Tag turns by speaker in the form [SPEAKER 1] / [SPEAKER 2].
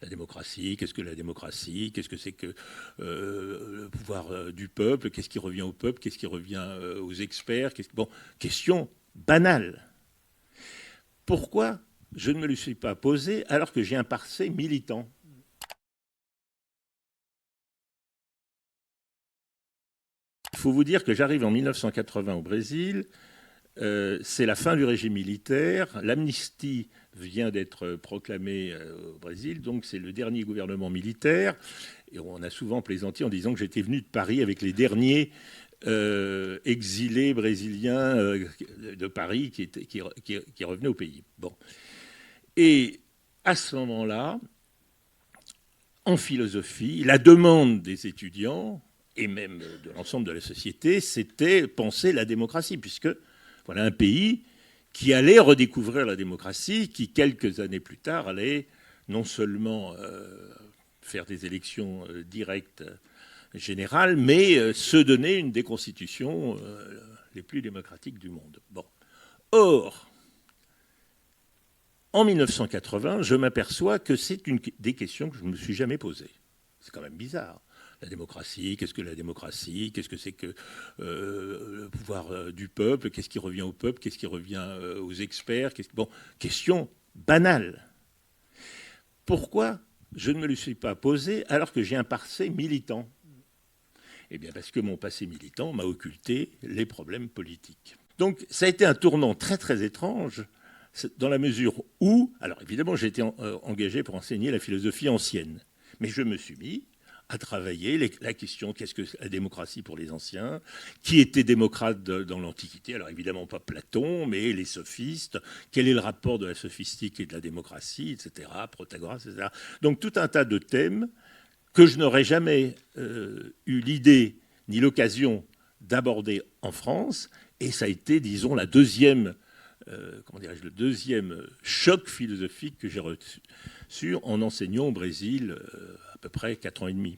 [SPEAKER 1] La démocratie, qu'est-ce que la démocratie? Qu'est-ce que c'est que le pouvoir du peuple? Qu'est-ce qui revient au peuple? Qu'est-ce qui revient aux experts? Bon, question banale. Pourquoi je ne me le suis pas posé alors que j'ai un passé militant? Il faut vous dire que j'arrive en 1980 au Brésil. C'est la fin du régime militaire. L'amnistie vient d'être proclamée au Brésil, donc c'est le dernier gouvernement militaire. Et on a souvent plaisanté en disant que j'étais venu de Paris avec les derniers exilés brésiliens de Paris qui revenaient au pays. Bon. Et à ce moment-là, en philosophie, la demande des étudiants et même de l'ensemble de la société, c'était penser la démocratie, puisque voilà un pays qui allait redécouvrir la démocratie, qui quelques années plus tard allait non seulement faire des élections directes générales, mais se donner une des constitutions les plus démocratiques du monde. Bon. Or, en 1980, je m'aperçois que c'est une des questions que je ne me suis jamais posées. C'est quand même bizarre. La démocratie, qu'est-ce que la démocratie? Qu'est-ce que c'est que le pouvoir du peuple? Qu'est-ce qui revient au peuple? Qu'est-ce qui revient aux experts? Bon, question banale. Pourquoi je ne me le suis pas posée alors que j'ai un passé militant? Eh bien parce que mon passé militant m'a occulté les problèmes politiques. Donc ça a été un tournant très très étrange dans la mesure où, alors évidemment j'ai été engagé pour enseigner la philosophie ancienne, mais je me suis mis à travailler la question qu'est-ce que la démocratie pour les anciens, qui était démocrate dans l'Antiquité, alors évidemment pas Platon, mais les sophistes, quel est le rapport de la sophistique et de la démocratie, etc., Protagoras, etc. Donc tout un tas de thèmes que je n'aurais jamais eu l'idée ni l'occasion d'aborder en France, et ça a été, disons, le deuxième choc philosophique que j'ai reçu en enseignant au Brésil à peu près 4 ans et demi.